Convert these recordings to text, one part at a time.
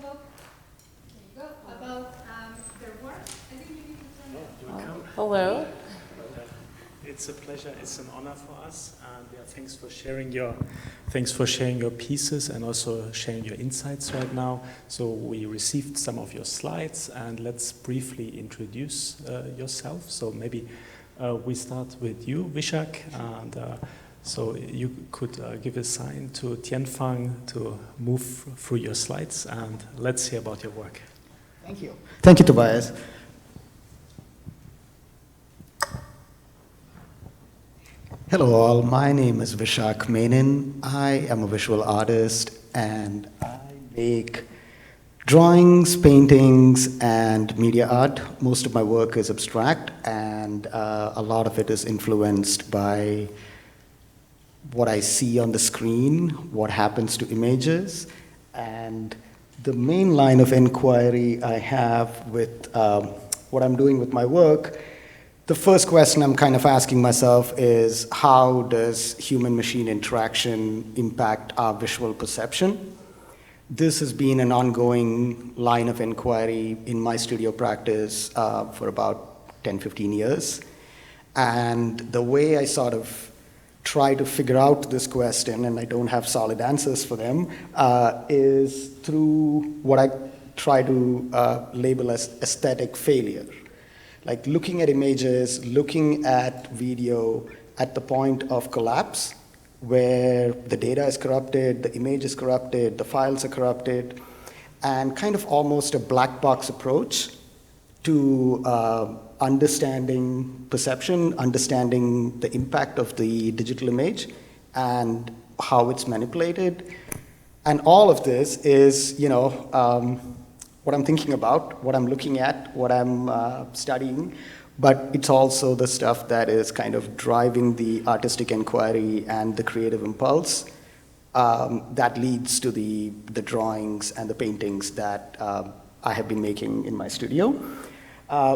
talk, there you go, about their work. I think you need to turn it. Hello. It's a pleasure. It's an honor for us, and yeah, thanks for sharing your pieces and also sharing your insights right now. So we received some of your slides, and let's briefly introduce yourself. So maybe we start with you, Visakh, and so you could give a sign to Tianfang to move through your slides, and let's hear about your work. Thank you. Thank you, Tobias. Hello all, my name is Visakh Menon. I am a visual artist and I make drawings, paintings, and media art. Most of my work is abstract and a lot of it is influenced by what I see on the screen, what happens to images, and the main line of inquiry I have with what I'm doing with my work. The first question I'm kind of asking myself is, how does human-machine interaction impact our visual perception? This has been an ongoing line of inquiry in my studio practice for about 10, 15 years. And the way I sort of try to figure out this question, and I don't have solid answers for them, is through what I try to label as aesthetic failure. Like looking at images, looking at video at the point of collapse, where the data is corrupted, the image is corrupted, the files are corrupted, and kind of almost a black box approach to understanding perception, understanding the impact of the digital image, and how it's manipulated. And all of this is, what I'm thinking about, what I'm looking at, what I'm studying, but it's also the stuff that is kind of driving the artistic inquiry and the creative impulse that leads to the drawings and the paintings that I have been making in my studio.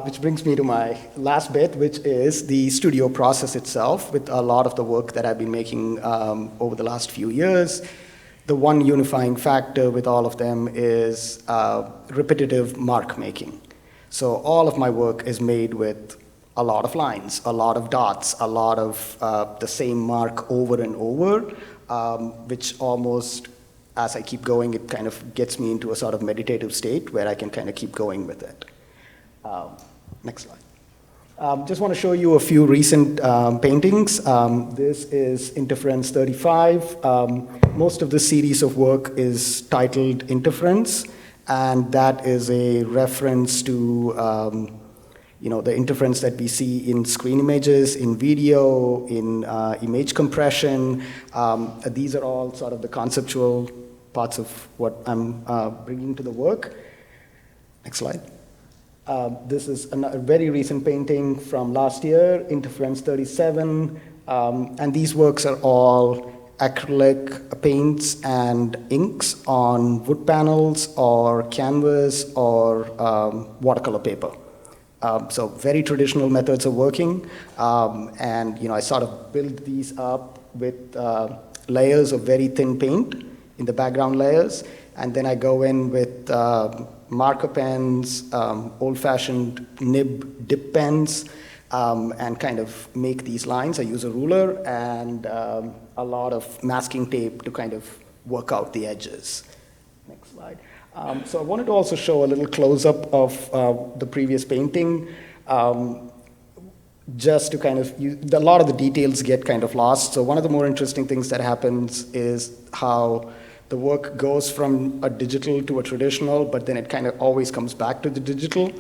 Which brings me to my last bit, which is the studio process itself, with a lot of the work that I've been making over the last few years. The one unifying factor with all of them is repetitive mark making. So all of my work is made with a lot of lines, a lot of dots, a lot of the same mark over and over, which almost, as I keep going, it kind of gets me into a sort of meditative state where I can kind of keep going with it. Next slide. Just want to show you a few recent paintings. This is Interference 35. Most of the series of work is titled Interference, and that is a reference to the interference that we see in screen images, in video, in image compression. These are all sort of the conceptual parts of what I'm bringing to the work. Next slide. This is a very recent painting from last year, Interference 37, and these works are all acrylic paints and inks on wood panels or canvas or watercolor paper. So very traditional methods of working, and I sort of build these up with layers of very thin paint in the background layers, and then I go in with marker pens, old-fashioned nib dip pens, and kind of make these lines. I use a ruler and a lot of masking tape to kind of work out the edges. Next slide. So I wanted to also show a little close-up of the previous painting, just to kind of, a lot of the details get kind of lost. So one of the more interesting things that happens is how the work goes from a digital to a traditional, but then it kind of always comes back to the digital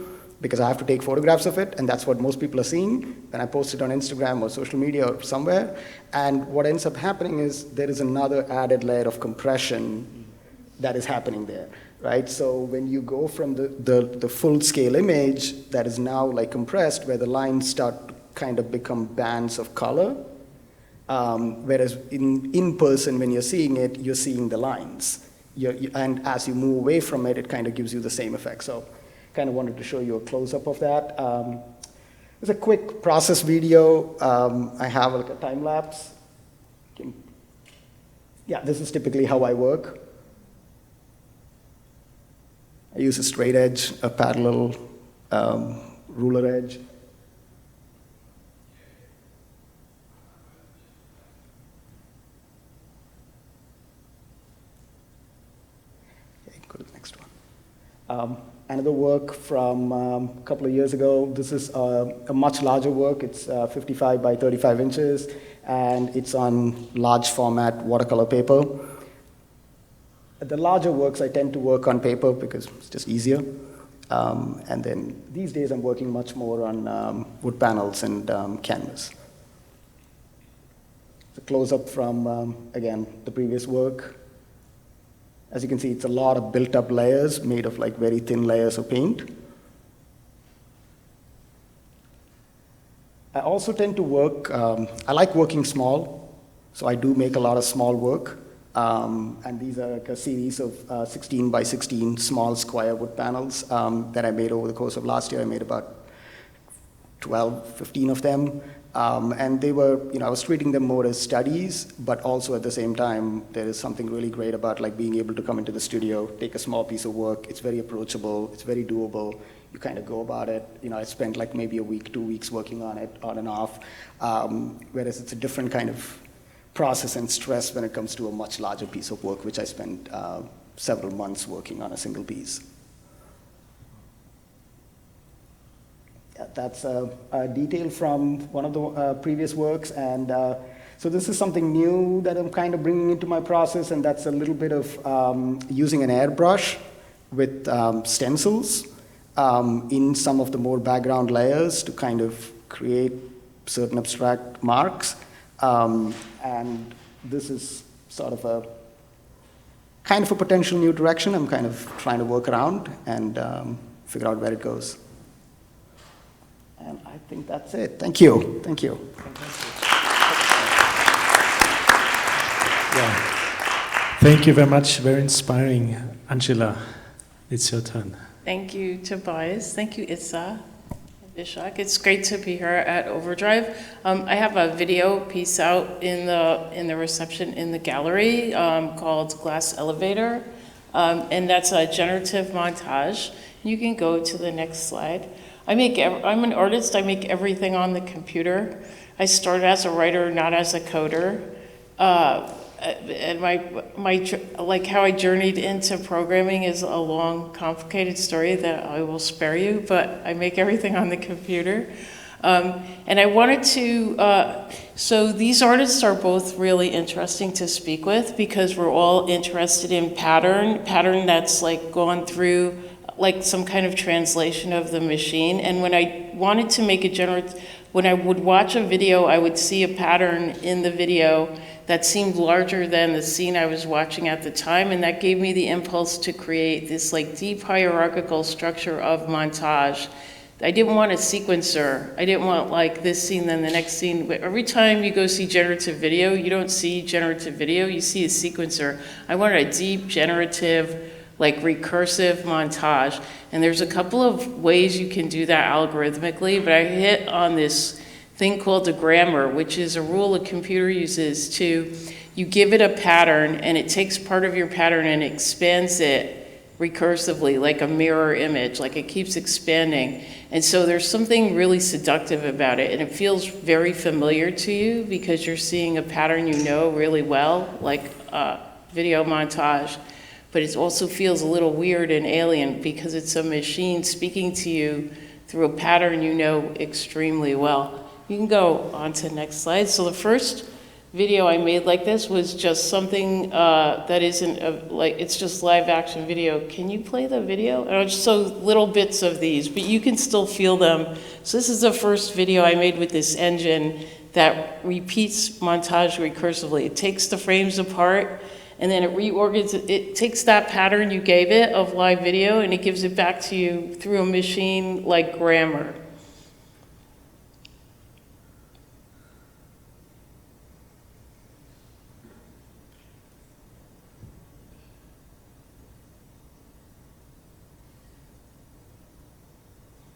because I have to take photographs of it, and that's what most people are seeing when I post it on Instagram or social media or somewhere. And what ends up happening is there is another added layer of compression that is happening there, right? So when you go from the full-scale image that is now like compressed, where the lines start to kind of become bands of color, whereas in person, when you're seeing it, you're seeing the lines. And as you move away from it, it kind of gives you the same effect. So kind of wanted to show you a close-up of that. It's a quick process video. I have like a time lapse. Yeah, this is typically how I work. I use a straight edge, a parallel ruler edge. Okay, go to the next one. Another work from a couple of years ago. This is a much larger work. It's 55 by 35 inches, and it's on large format watercolor paper. The larger works, I tend to work on paper because it's just easier. And then these days, I'm working much more on wood panels and canvas. It's a close-up from, again, the previous work. As you can see, it's a lot of built-up layers made of like very thin layers of paint. I also tend to work, I like working small, so I do make a lot of small work. And these are like a series of 16 by 16 small square wood panels that I made over the course of last year. I made about 12, 15 of them. And they were, I was treating them more as studies, but also at the same time, there is something really great about like being able to come into the studio, take a small piece of work. It's very approachable. It's very doable. You kind of go about it. I spent like maybe a week, 2 weeks working on it on and off, whereas it's a different kind of process and stress when it comes to a much larger piece of work, which I spent several months working on a single piece. Yeah, that's a detail from one of the previous works, and so this is something new that I'm kind of bringing into my process, and that's a little bit of using an airbrush with stencils in some of the more background layers to kind of create certain abstract marks. And this is sort of a kind of a potential new direction I'm kind of trying to work around and figure out where it goes. And I think that's it. Thank you. Thank you. Yeah. Thank you very much. Very inspiring. Angela, it's your turn. Thank you, Tobias. Thank you, Itza. Visakh. It's great to be here at Overdrive. I have a video piece out in the reception in the gallery called Glass Elevator, and that's a generative montage. You can go to the next slide. I'm an artist. I make everything on the computer. I started as a writer, not as a coder. And like how I journeyed into programming is a long, complicated story that I will spare you, but I make everything on the computer. And I wanted to, so these artists are both really interesting to speak with because we're all interested in pattern that's like gone through like some kind of translation of the machine. And when I wanted to make when I would watch a video, I would see a pattern in the video that seemed larger than the scene I was watching at the time, and that gave me the impulse to create this like deep hierarchical structure of montage. I didn't want a sequencer. I didn't want like this scene, then the next scene. But every time you go see generative video, you don't see generative video, you see a sequencer. I wanted a deep generative, like recursive montage. And there's a couple of ways you can do that algorithmically, but I hit on this thing called a grammar, which is a rule a computer uses to, you give it a pattern and it takes part of your pattern and expands it recursively, like a mirror image, like it keeps expanding. And so there's something really seductive about it, and it feels very familiar to you because you're seeing a pattern you know really well, like a video montage, but it also feels a little weird and alien because it's a machine speaking to you through a pattern you know extremely well. You can go on to the next slide. So the first video I made like this was just something that isn't like, it's just live action video. Can you play the video? So little bits of these, but you can still feel them. So this is the first video I made with this engine that repeats montage recursively. It takes the frames apart and then it reorganizes, it takes that pattern you gave it of live video and it gives it back to you through a machine like grammar.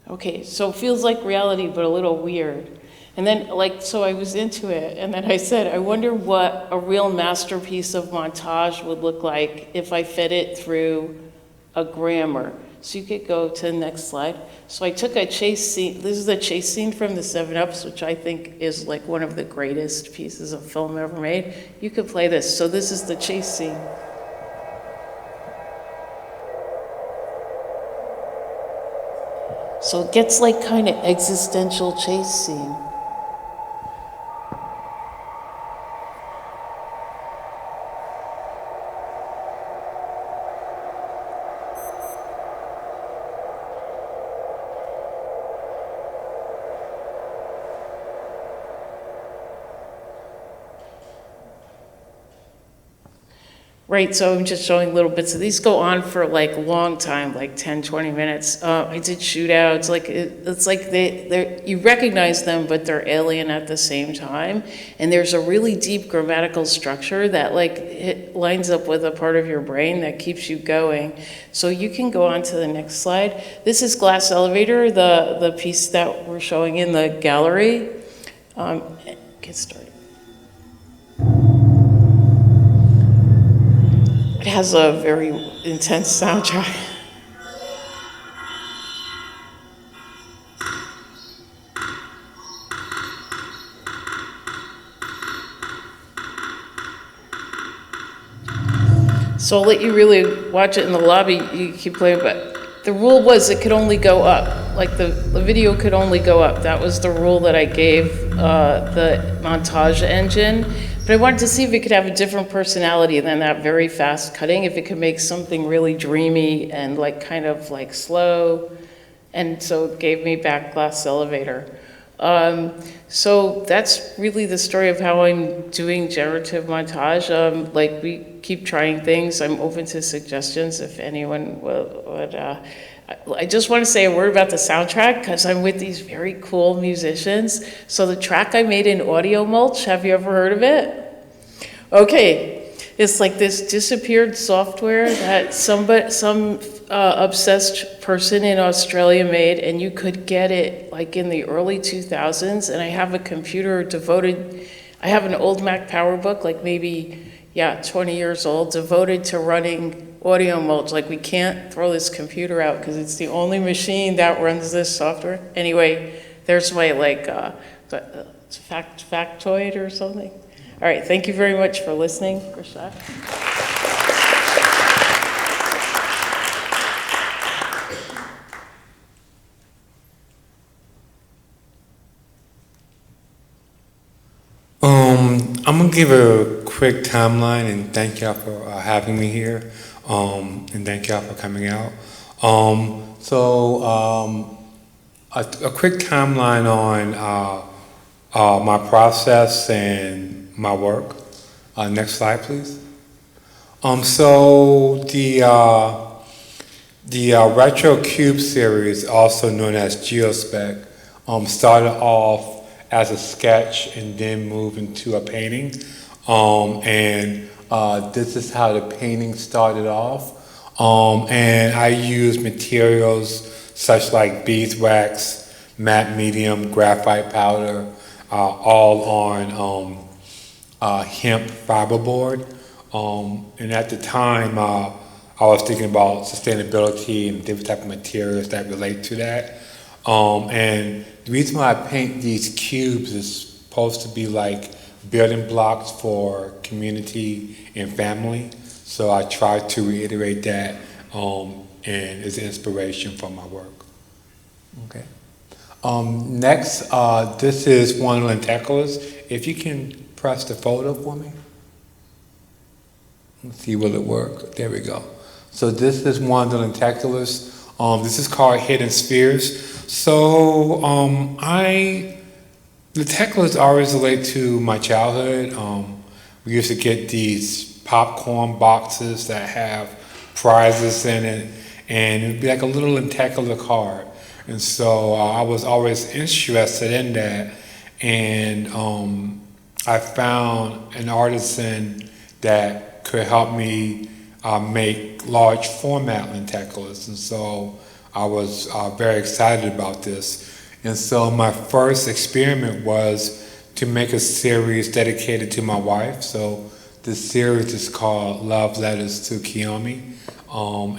Okay, so it feels like reality, but a little weird. And then, so I was into it, and then I said, I wonder what a real masterpiece of montage would look like if I fed it through a grammar. So you could go to the next slide. So I took a chase scene. This is a chase scene from the 7-Ups, which I think is like one of the greatest pieces of film ever made. You could play this. So this is the chase scene. So it gets like kind of existential chase scene. Right, so I'm just showing little bits of these. Go on for like a long time, like 10, 20 minutes. I did shootouts. Like it's like you recognize them, but they're alien at the same time. And there's a really deep grammatical structure that like it lines up with a part of your brain that keeps you going. So you can go on to the next slide. This is Glass Elevator, the piece that we're showing in the gallery. Get started. It has a very intense soundtrack. So I'll let you really watch it in the lobby. You keep playing, but the rule was it could only go up. Like the video could only go up. That was the rule that I gave the montage engine. But I wanted to see if it could have a different personality than that very fast cutting, if it could make something really dreamy and like kind of like slow. And so it gave me back Glass Elevator. So that's really the story of how I'm doing generative montage. Like we keep trying things. I'm open to suggestions if anyone would. I just want to say a word about the soundtrack because I'm with these very cool musicians. So the track I made in Audio Mulch, have you ever heard of it? Okay, it's like this disappeared software that some obsessed person in Australia made, and you could get it like in the early 2000s. And I have a computer devoted. I have an old Mac PowerBook, like maybe 20 years old, devoted to running Audio Mulch. Like we can't throw this computer out because it's the only machine that runs this software. Anyway, there's my like factoid or something. All right, thank you very much for listening, Raishad. I'm gonna give a quick timeline and thank y'all for having me here, and thank y'all for coming out. A quick timeline on my process and my work. Next slide, please. So the Retro Cube series, also known as Geospec, started off as a sketch and then moved into a painting. This is how the painting started off. And I used materials such like beeswax, matte medium, graphite powder, all on hemp fiberboard. And at the time, I was thinking about sustainability and different type of materials that relate to that. And the reason why I paint these cubes is supposed to be like building blocks for community and family. So I try to reiterate that, and it's an inspiration for my work. Okay. Next, this is one lenticulars. If you can press the photo for me. Let's see, will it work? There we go. So this is one of the lenticulars. This is called Hidden Spheres. So lenticulars always relate to my childhood. We used to get these popcorn boxes that have prizes in it, and it'd be like a little lenticular card. And so I was always interested in that, and I found an artisan that could help me make large format lenticulars, and so I was very excited about this. And so my first experiment was to make a series dedicated to my wife. So this series is called Love Letters to Kiyomi.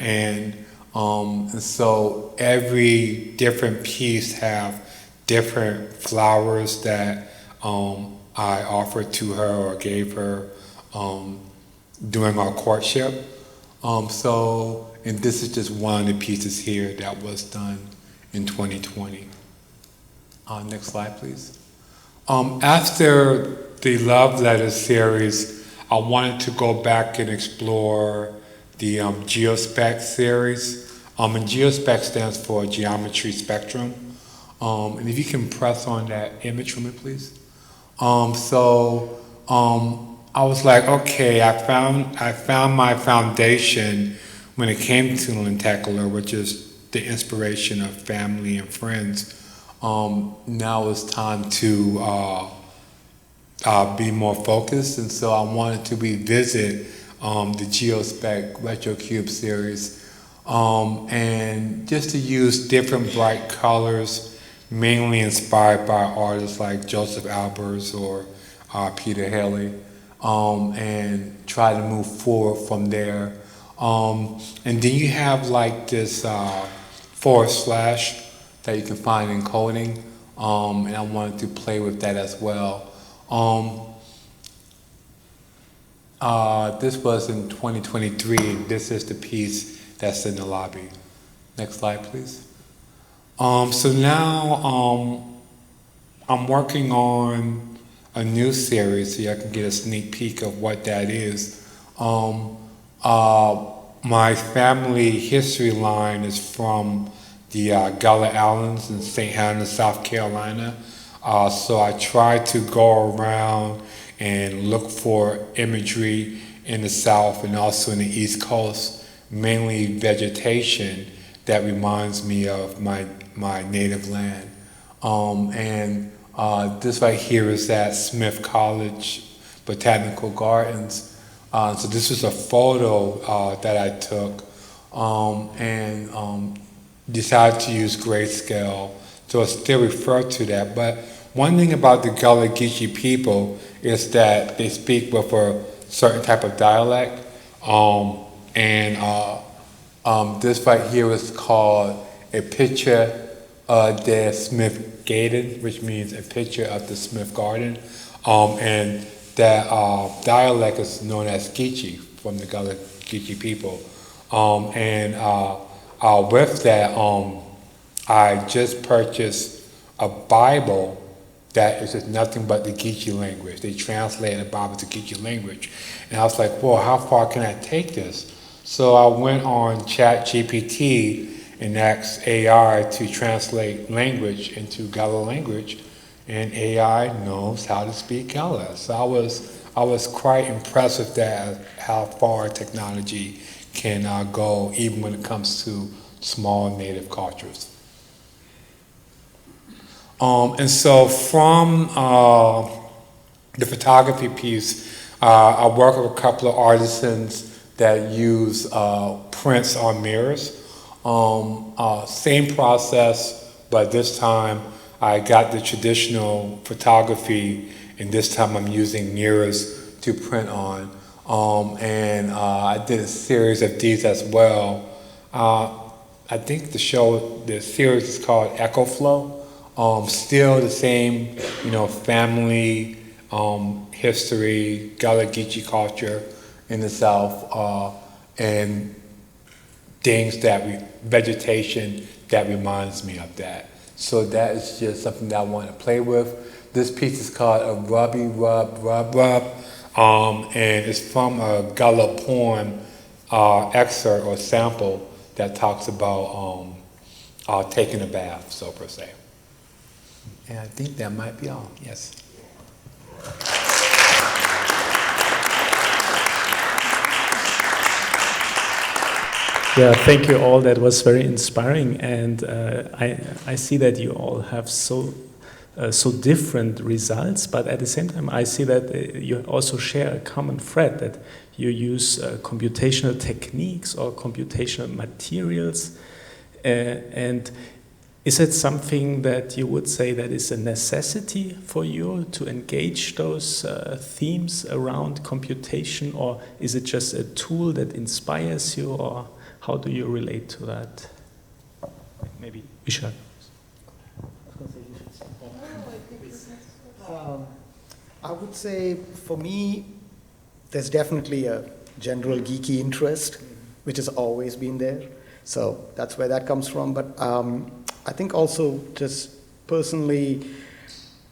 And And so every different piece have different flowers that I offered to her or gave her during our courtship. And this is just one of the pieces here that was done in 2020. Next slide, please. After the Love Letter series, I wanted to go back and explore the Geospec series. And Geospec stands for Geometry Spectrum. And if you can press on that image for me, please. I was like, okay, I found my foundation when it came to lenticular, which is the inspiration of family and friends. Now it's time to be more focused, and so I wanted to revisit the Geospec RetroCube series, and just to use different bright colors, mainly inspired by artists like Joseph Albers or Peter Haley, and try to move forward from there. And then you have like this forward slash that you can find in coding, and I wanted to play with that as well. This was in 2023. This is the piece that's in the lobby. Next slide, please. So now I'm working on a new series, so you can get a sneak peek of what that is. My family history line is from the Gullah Allens in St. Helena, South Carolina. So I try to go around and look for imagery in the South and also in the East Coast, mainly vegetation that reminds me of my native land. This right here is at Smith College Botanical Gardens. So this is a photo that I took and decided to use grayscale, so it's still referred to that. But one thing about the Gullah Geechee people is that they speak with a certain type of dialect, this right here is called a picture de Smith Garden, which means a picture of the Smith Garden, and that dialect is known as Geechee from the Gullah Geechee people, with that, I just purchased a Bible that is just nothing but the Geechee language. They translated the Bible to Geechee language. And I was like, well, how far can I take this? So I went on ChatGPT and asked AI to translate language into Gullah language, and AI knows how to speak Gullah. So I was quite impressed with that, how far technology can go, even when it comes to small native cultures. And so from the photography piece, I work with a couple of artisans that use prints on mirrors. Same process, but this time I got the traditional photography, and this time I'm using mirrors to print on. I did a series of these as well. I think the series is called Echo Flow. Still the same, family, history, Gullah Geechee culture in the South, and things vegetation that reminds me of that. So that is just something that I want to play with. This piece is called A Rubby Rub Rub Rub, and it's from a Gullah poem excerpt or sample that talks about taking a bath, so per se. And I think that might be all, yes. Yeah, thank you all. That was very inspiring, and I see that you all have so different results, but at the same time I see that you also share a common thread, that you use computational techniques or computational materials, and is it something that you would say that is a necessity for you to engage those themes around computation, or is it just a tool that inspires you, or How do you relate to that? Maybe Visakh. I would say for me, there's definitely a general geeky interest, which has always been there. So that's where that comes from. But I think also just personally,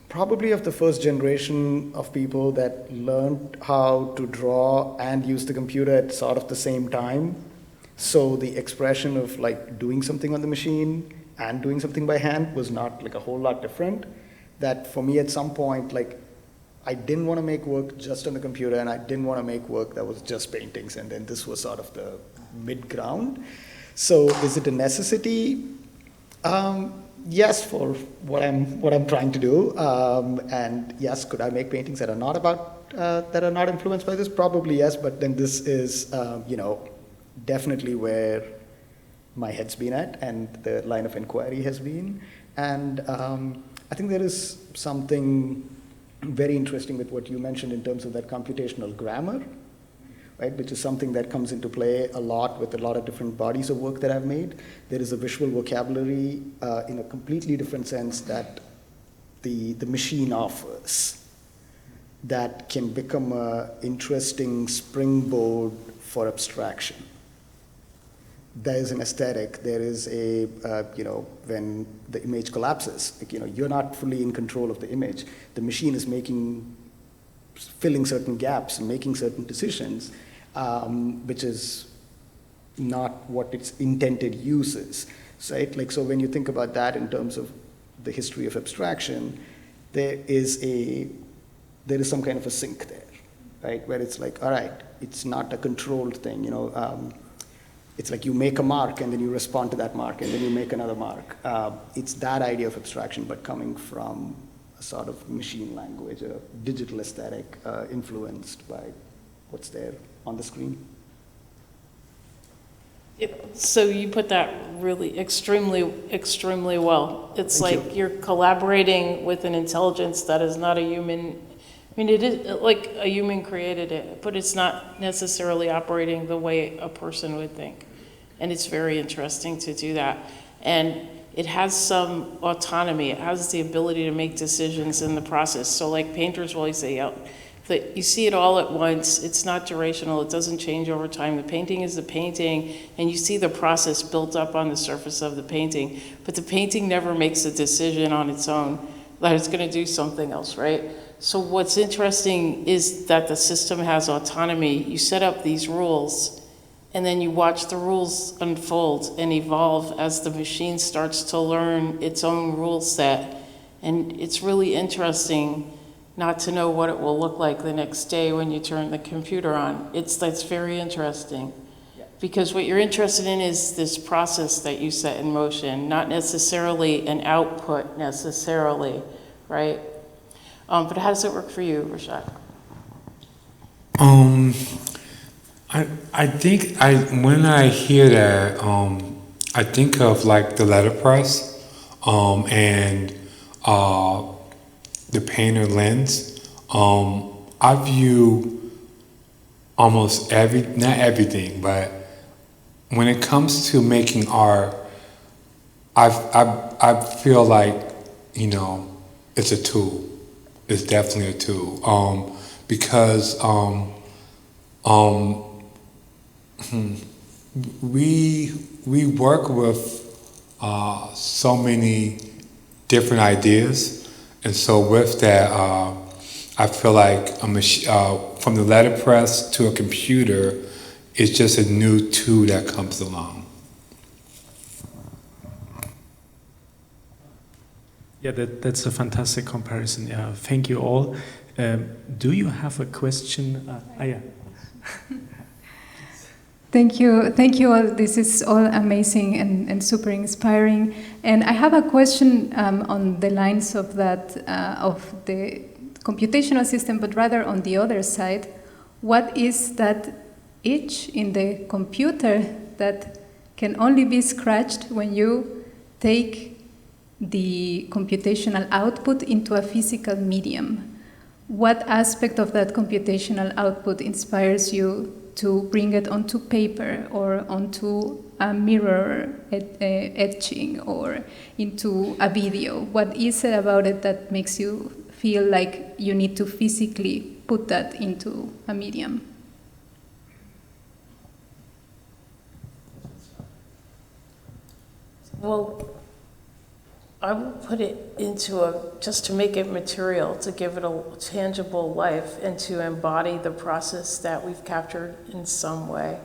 probably of the first generation of people that learned how to draw and use the computer at sort of the same time. So the expression of like doing something on the machine and doing something by hand was not like a whole lot different. That for me at some point, like I didn't want to make work just on the computer and I didn't want to make work that was just paintings, and then this was sort of the mid-ground. So is it a necessity? Yes, for what I'm trying to do, and yes, could I make paintings that are not about that are not influenced by this? Probably yes, but then this is definitely where my head's been at and the line of inquiry has been, and I think there is something very interesting with what you mentioned in terms of that computational grammar, right, which is something that comes into play a lot with a lot of different bodies of work that I've made. There is a visual vocabulary in a completely different sense that the machine offers that can become an interesting springboard for abstraction. There is an aesthetic, there is a, when the image collapses, like, you're not fully in control of the image. The machine is filling certain gaps and making certain decisions, which is not what its intended use is, right? Like, so when you think about that in terms of the history of abstraction, there is some kind of a sink there, right? Where it's like, all right, it's not a controlled thing, it's like you make a mark and then you respond to that mark and then you make another mark. It's that idea of abstraction, but coming from a sort of machine language, a digital aesthetic influenced by what's there on the screen. So you put that really extremely, extremely well. It's Thank like you. you're collaborating with an intelligence that is not a human. I mean, it is like a human created it, but it's not necessarily operating the way a person would think. And it's very interesting to do that. And it has some autonomy. It has the ability to make decisions in the process. So like painters will always say, that you see it all at once. It's not durational. It doesn't change over time. The painting is the painting, and you see the process built up on the surface of the painting. But the painting never makes a decision on its own that it's going to do something else, right? So what's interesting is that the system has autonomy. You set up these rules, and then you watch the rules unfold and evolve as the machine starts to learn its own rule set. And it's really interesting not to know what it will look like the next day when you turn the computer on. That's very interesting. Yeah. Because what you're interested in is this process that you set in motion, not necessarily an output necessarily, right? But how does it work for you, Raishad? I think when I hear that, I think of like the letterpress, and the painter lens. I view almost not everything, but when it comes to making art, I feel like, it's a tool. It's definitely a tool. Because we work with so many different ideas, and so with that, I feel like from the letterpress to a computer, it's just a new tool that comes along. Yeah, that's a fantastic comparison. Yeah, thank you all. Do you have a question? Yeah. Thank you all. This is all amazing and super inspiring. And I have a question on the lines of that, of the computational system, but rather on the other side. What is that itch in the computer that can only be scratched when you take the computational output into a physical medium? What aspect of that computational output inspires you to bring it onto paper or onto a mirror etching or into a video? What is it about it that makes you feel like you need to physically put that into a medium? Well, I will put it into just to make it material, to give it a tangible life and to embody the process that we've captured in some way.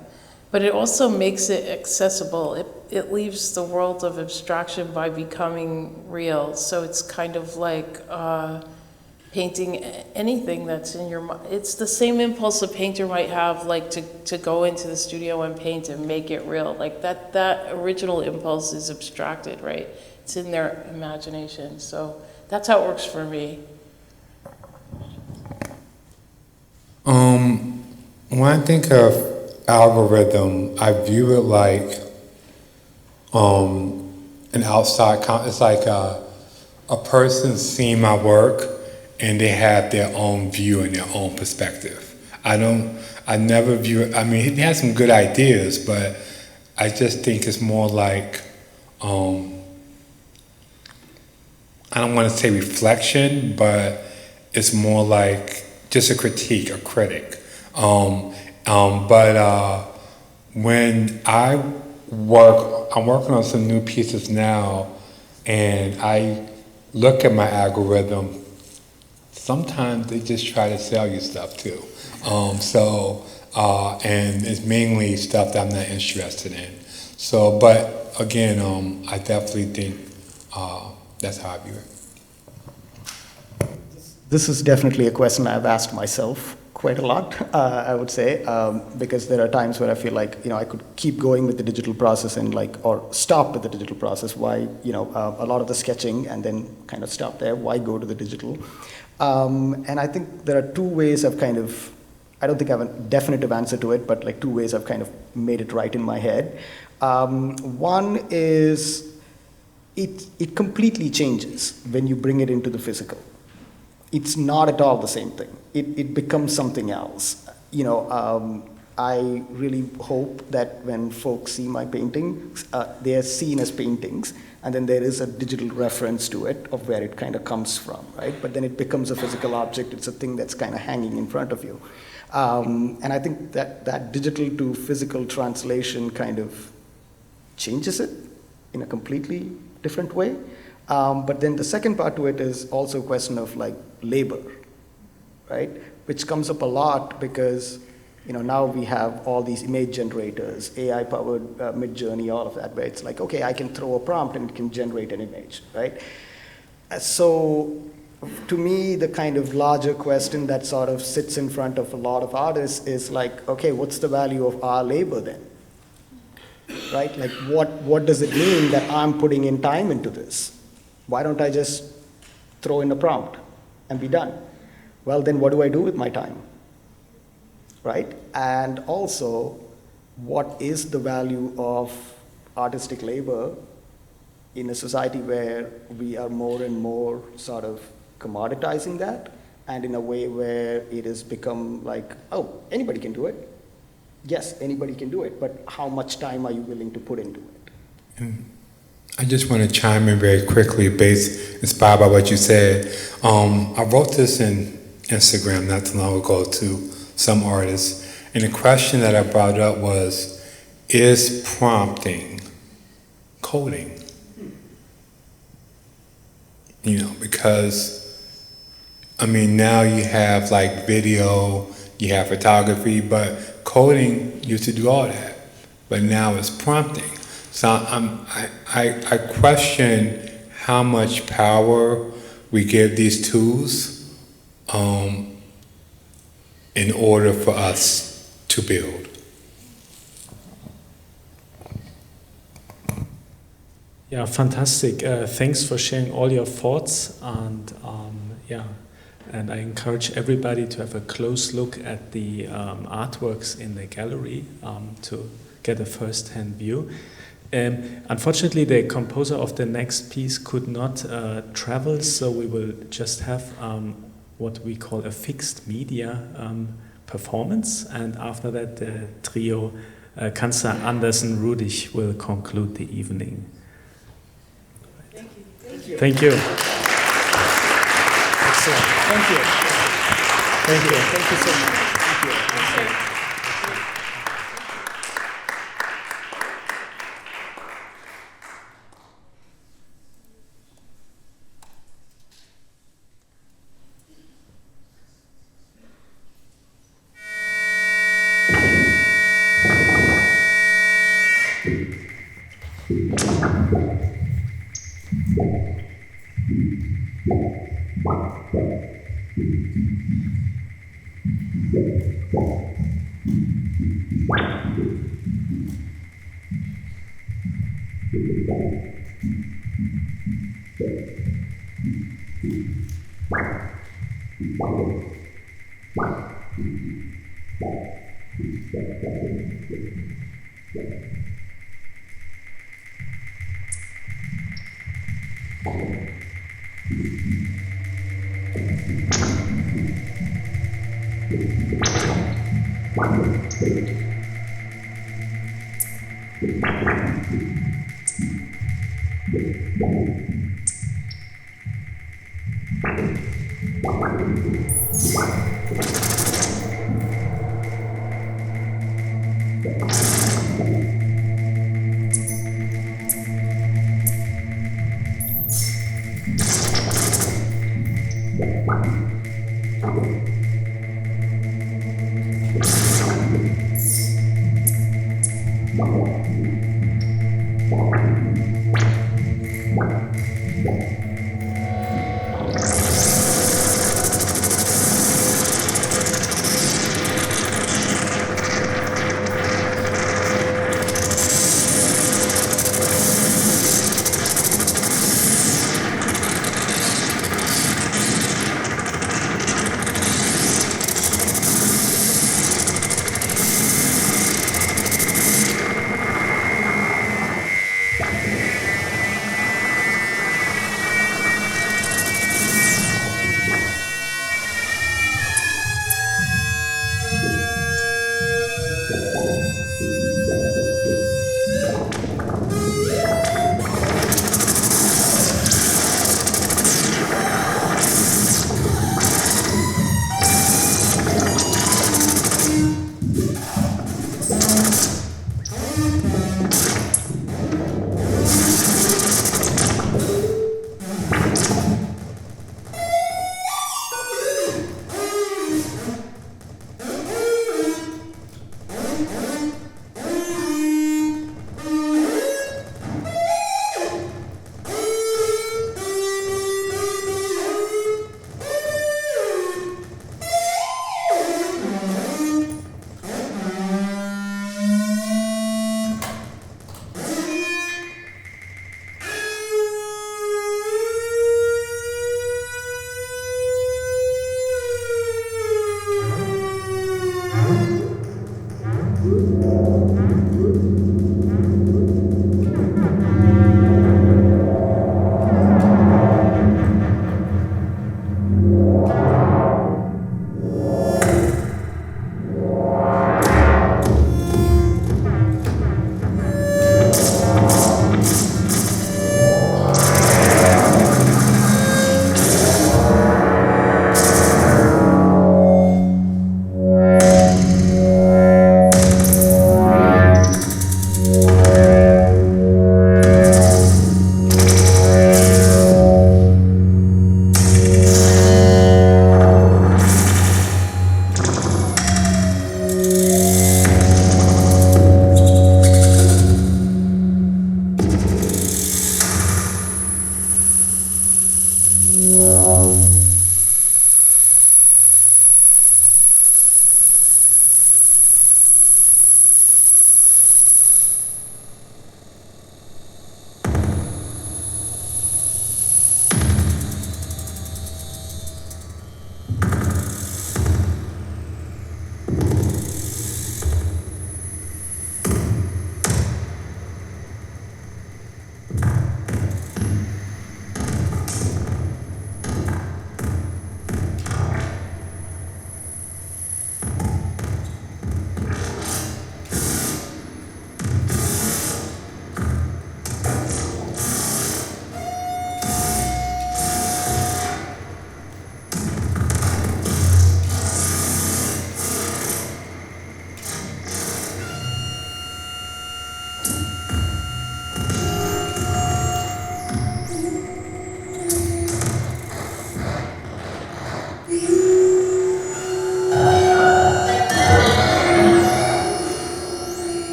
But it also makes it accessible. It leaves the world of abstraction by becoming real. So it's kind of like painting anything that's in your mind. It's the same impulse a painter might have, like to go into the studio and paint and make it real. Like that original impulse is abstracted, right? It's in their imagination. So that's how it works for me. When I think of algorithm, I view it like an outside, it's like a person seeing my work and they have their own view and their own perspective. I never view it, I mean, he has some good ideas, but I just think it's more like, I don't want to say reflection, but it's more like just a critique, a critic. But when I'm working on some new pieces now, and I look at my algorithm, sometimes they just try to sell you stuff too. And it's mainly stuff that I'm not interested in. So, but again, I definitely think that's how I view it. This is definitely a question I've asked myself quite a lot, I would say, because there are times where I feel like, I could keep going with the digital process and or stop with the digital process. Why, a lot of the sketching and then kind of stop there. Why go to the digital? And I think there are two ways I've kind of, I don't think I have a definitive answer to it, but like two ways I've kind of made it right in my head. One is it completely changes when you bring it into the physical. It's not at all the same thing. It becomes something else. I really hope that when folks see my paintings, they are seen as paintings, and then there is a digital reference to it of where it kind of comes from, right? But then it becomes a physical object. It's a thing that's kind of hanging in front of you. And I think that digital to physical translation kind of changes it in a completely different way. But then the second part to it is also a question of like labor, right? Which comes up a lot because now we have all these image generators, AI-powered Mid-Journey, all of that, where it's like, okay, I can throw a prompt and it can generate an image, right? So to me, the kind of larger question that sort of sits in front of a lot of artists is like, okay, what's the value of our labor then? Right? Like what does it mean that I'm putting in time into this? Why don't I just throw in a prompt and be done? Well, then what do I do with my time? Right? And also, what is the value of artistic labor in a society where we are more and more sort of commoditizing that, and in a way where it has become like, oh, anybody can do it. Yes, anybody can do it, but how much time are you willing to put into it? And I just want to chime in very quickly, inspired by what you said. I wrote this in Instagram not too long ago to some artists, and the question that I brought up was, is prompting coding? Because, I mean, now you have like video, you have photography, but coding used to do all that, but now it's prompting. So I question how much power we give these tools in order for us to build. Yeah, fantastic. Thanks for sharing all your thoughts, and and I encourage everybody to have a close look at the artworks in the gallery to get a first-hand view. Unfortunately, the composer of the next piece could not travel, so we will just have what we call a fixed media performance, and after that the trio Kanzler, Andersen, Rudig will conclude the evening. Thank you. Thank you. Thank you. Excellent. Thank you. Thank you. Thank you so much. Thank you.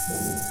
you.